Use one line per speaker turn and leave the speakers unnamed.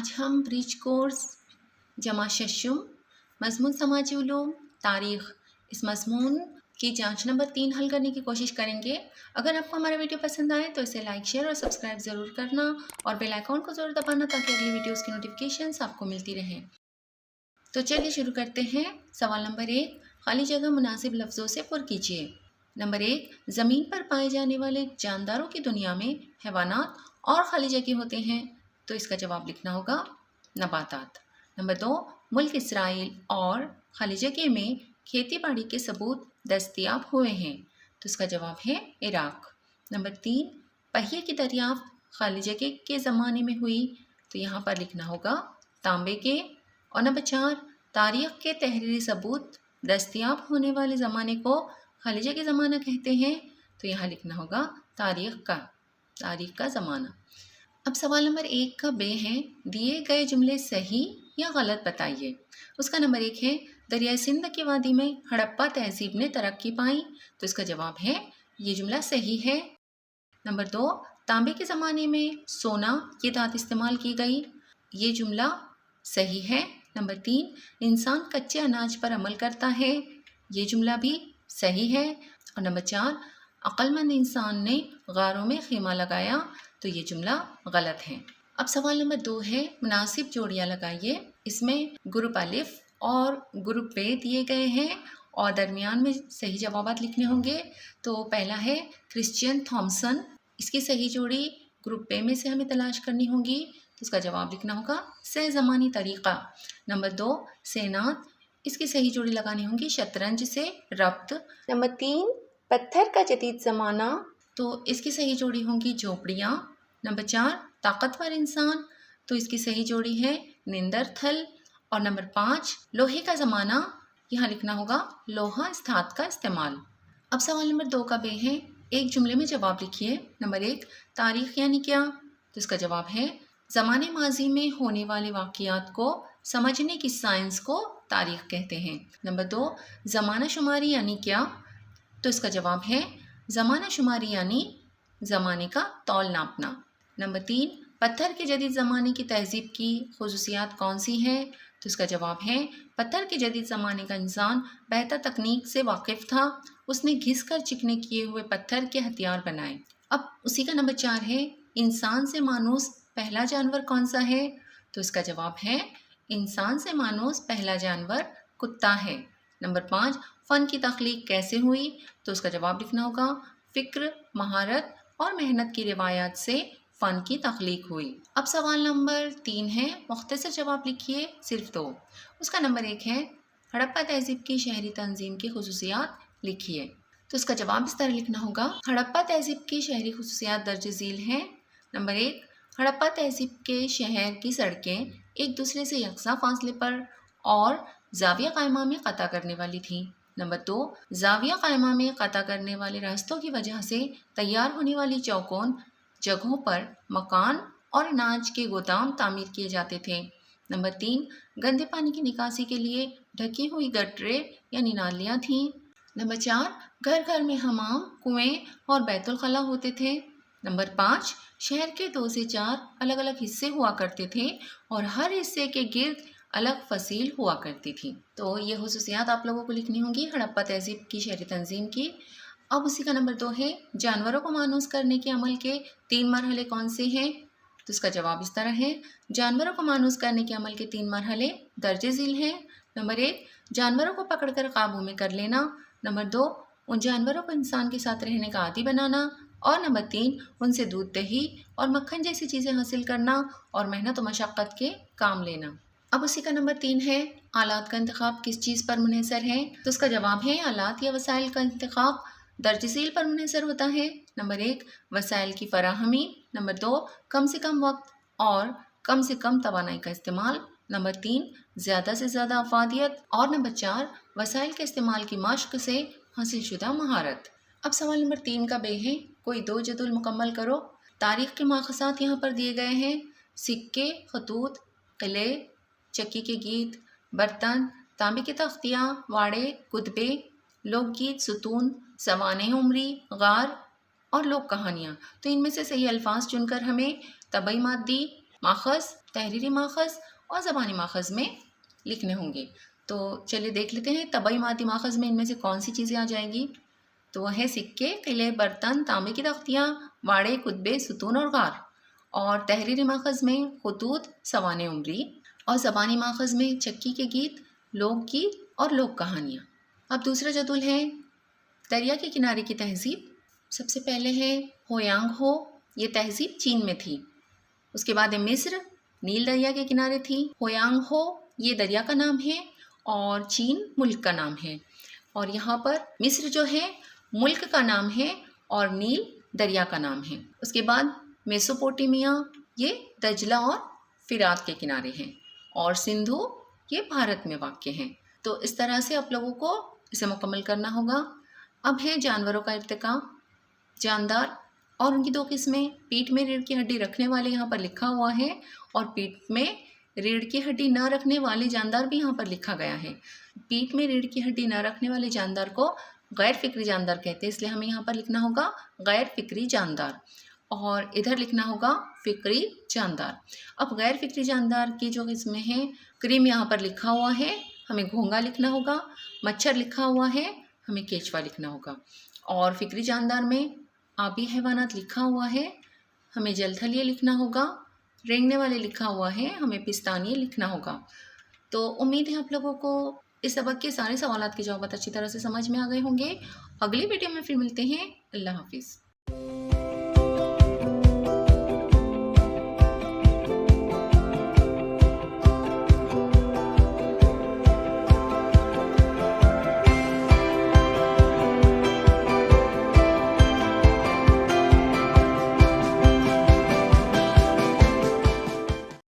आज हम bridge course जमा शशुम मज़मून समाजी उलूम तारीख़ इस मज़मून की जांच नंबर 3 हल करने की कोशिश करेंगे। अगर आपको हमारा वीडियो पसंद आए तो इसे लाइक शेयर और सब्सक्राइब ज़रूर करना और बेल आइकॉन को ज़रूर दबाना ताकि अगली वीडियोज़ की नोटिफिकेशंस आपको मिलती रहें। तो चलिए शुरू करते हैं। सवाल नंबर 1, खाली जगह मुनासिब लफ्ज़ों से पुर कीजिए। नंबर 1, ज़मीन पर पाए जाने वाले जानदारों की दुनिया में हैवानात और खाली जगह होते हैं, तो इसका जवाब लिखना होगा नबातात। नंबर 2, मुल्क इसराइल और खाली जगह में खेती बाड़ी के सबूत दस्तयाब हुए हैं, तो इसका जवाब है इराक। नंबर 3, पहिए की दरियाफ्त खाली जगह के ज़माने में हुई, तो यहाँ पर लिखना होगा तांबे के। और नंबर 4, तारीख़ के तहरीरी सबूत दस्तयाब होने वाले ज़माने को खाली जगह ज़माना कहते हैं, तो यहाँ लिखना होगा तारीख़ का ज़माना। अब सवाल नंबर 1 का बे है, दिए गए जुमले सही या गलत बताइए। उसका नंबर 1 है, दरियाए सिंध की वादी में हड़प्पा तहजीब ने तरक्की पाई, तो इसका जवाब है ये जुमला सही है। नंबर 2, तांबे के ज़माने में सोना ये धात इस्तेमाल की गई, ये जुमला सही है। नंबर 3, इंसान कच्चे अनाज पर अमल करता है, ये जुमला भी सही है। और नंबर 4, अक्लमंद इंसान ने गारों में खीमा लगाया, तो ये जुमला गलत है। अब सवाल नंबर 2 है, मुनासिब जोड़ियाँ लगाइए। इसमें ग्रुप अलिफ और ग्रुप बे दिए गए हैं और दरमियान में सही जवाबात लिखने होंगे। तो पहला है क्रिश्चियन थॉमसन, इसकी सही जोड़ी ग्रुप बे में से हमें तलाश करनी होगी, तो इसका जवाब लिखना होगा से ज़मानी तरीक़ा। नंबर 2, सेनात, इसकी सही जोड़ी लगानी होगी शतरंज से रब्त। नंबर 3, पत्थर का जदीद ज़माना, तो इसकी सही जोड़ी होंगी झोपड़ियाँ। नंबर 4, ताकतवर इंसान, तो इसकी सही जोड़ी है निंदरथल। और नंबर 5, लोहे का ज़माना, यहाँ लिखना होगा लोहा इस धात का इस्तेमाल। अब सवाल नंबर 2 का बे है, एक जुमले में जवाब लिखिए। नंबर 1, तारीख़ यानी क्या, तो इसका जवाब है ज़माने माजी में होने वाले वाक़ियात को समझने की साइंस को तारीख़ कहते हैं। नंबर 2, ज़माना शुमारी यानी क्या, तो इसका जवाब है ज़माना शुमारी यानी ज़माने का तौल नापना। नंबर 3, पत्थर के जदीद ज़माने की तहज़ीब की ख़ुसूसियात कौन सी हैं, तो इसका जवाब है पत्थर के जदीद ज़माने का इंसान बेहतर तकनीक से वाकिफ़ था, उसने घिस कर चिकने किए हुए पत्थर के हथियार बनाए। अब उसी का नंबर 4 है, इंसान से मानूस पहला जानवर कौन सा है, तो इसका जवाब है इंसान से मानूस पहला जानवर कुत्ता है। नंबर 5, फ़न की तख्लीक कैसे हुई, तो उसका जवाब लिखना होगा फ़िक्र, महारत और मेहनत की रिवायात से फ़न की तख्लीक हुई। अब सवाल नंबर 3 है, मुख्तसर जवाब लिखिए, सिर्फ 2। उसका नंबर 1 है, हड़प्पा तहज़ीब की शहरी तंजीम की ख़ुसूसियात लिखिए, तो इसका जवाब इस तरह लिखना होगा हड़प्पा तहज़ीब की शहरी ख़ुसूसियात दर्ज झील हैं। नंबर 1, हड़प्पा तहज़ीब के शहर की सड़कें एक दूसरे से यकसा फासले पर और ज़ाविया क़ाइमा में क़ता करने वाली थीं। नंबर 2, ज़ाविया क़ाइमा में क़ता करने वाले रास्तों की वजह से तैयार होने वाली चौकोन जगहों पर मकान और अनाज के गोदाम तामीर किए जाते थे। नंबर 3, गंदे पानी की निकासी के लिए ढकी हुई गटरें यानी नालियाँ थीं। नंबर 4, घर घर में हमाम, कुएँ और बैतुल खला होते थे। नंबर 5, शहर के 2 से 4 अलग अलग हिस्से हुआ करते थे और हर हिस्से के गिर्द अलग फसील हुआ करती थी। तो ये खुसूसियात आप लोगों को लिखनी होंगी हड़प्पा तहज़ीब की शहरी तंजीम की। अब उसी का नंबर 2 है, जानवरों को मानूस करने के अमल के 3 मरहले कौन से हैं, तो इसका जवाब इस तरह है, जानवरों को मानूस करने के अमल के 3 मरहले दर्ज झील हैं। नंबर 1, जानवरों को पकड़कर काबू में कर लेना। नंबर 2, उन जानवरों को इंसान के साथ रहने का आदी बनाना। और नंबर 3, उनसे दूध, दही और मक्खन जैसी चीज़ें हासिल करना और मेहनत और मशक्क़त के काम लेना। अब उसी का नंबर 3 है, आलात का इंतखाब किस चीज़ पर मुनहसर है, तो इसका जवाब है आलात या वसाइल का इंतखाब दर्ज झील पर मुनहसर होता है। नंबर 1, वसाइल की फराहमी। नंबर 2, कम से कम वक्त और कम से कम तवानाई का इस्तेमाल। नंबर 3, ज़्यादा से ज़्यादा अफादियत। और नंबर 4, वसाइल के इस्तेमाल की मश्क से हासिल शुदा महारत। अब सवाल नंबर 3 का बे है, कोई 2 जदुल मुकम्मल करो। तारीख़ के माख़ज़ात यहाँ पर दिए गए हैं, सिक्के, खतूत, क़िले, चक्की के गीत, बर्तन, तांबे की तख्तियाँ, वाड़े, कुतबे, लोकगीत, सुतून, सवाने उमरी, गार और लोक कहानियाँ। तो इनमें से सही अल्फाज चुनकर हमें तबई मादी माखज़, तहरीरी माखज़ और ज़बानी माखज़ में लिखने होंगे। तो चलिए देख लेते हैं तबई मादी माखज़ में इनमें से कौन सी चीज़ें आ जाएगी। तो वह है सिक्के, किले, बर्तन, तांबे की तख्तियाँ, वाड़े, कुतबे, सुतून और गार। और तहरीरी माखज़ में खतूत, सवाने उमरी। और ज़बानी माखज़ में चक्की के गीत, लोकगीत और लोक कहानियाँ। अब दूसरा जदुल है दरिया के किनारे की तहज़ीब। सबसे पहले है होयांग हो, ये तहज़ीब चीन में थी। उसके बाद है मिस्र, नील दरिया के किनारे थी। होयांग हो ये दरिया का नाम है और चीन मुल्क का नाम है। और यहाँ पर मिस्र जो है मुल्क का नाम है और नील दरिया का नाम है। उसके बाद मेसोपोटामिया ये दजला और फिरात के किनारे हैं और सिंधु ये भारत में वाक़ हैं। तो इस तरह से आप लोगों को इसे मुकम्मल करना होगा। अब है जानवरों का इर्तिका। जानदार और उनकी दो किस्में। पीठ में रीढ़ की हड्डी रखने वाले यहाँ पर लिखा हुआ है और पीठ में रीढ़ की हड्डी न रखने वाले जानदार भी यहाँ पर लिखा गया है। पीठ में रीढ़ की हड्डी न रखने वाले जानदार को गैर फिक्री जानदार कहते हैं, इसलिए हमें यहाँ पर लिखना होगा गैर फिक्री जानदार और इधर लिखना होगा फिक्री जानदार। अब गैर फिक्री जानदार की जो किस्में हैं, क्रीम यहाँ पर लिखा हुआ है, हमें घोंगा लिखना होगा। मच्छर लिखा हुआ है, हमें केचवा लिखना होगा। और फिक्री जानदार में आबी हैवानात लिखा हुआ है, हमें जलथलीय लिखना होगा। रेंगने वाले लिखा हुआ है, हमें पिस्तानिये लिखना होगा। तो उम्मीद है आप लोगों को इस सबक के सारे सवालात के जवाब अच्छी तरह से समझ में आ गए होंगे। अगली वीडियो में फिर मिलते हैं। अल्लाह हाफिज़।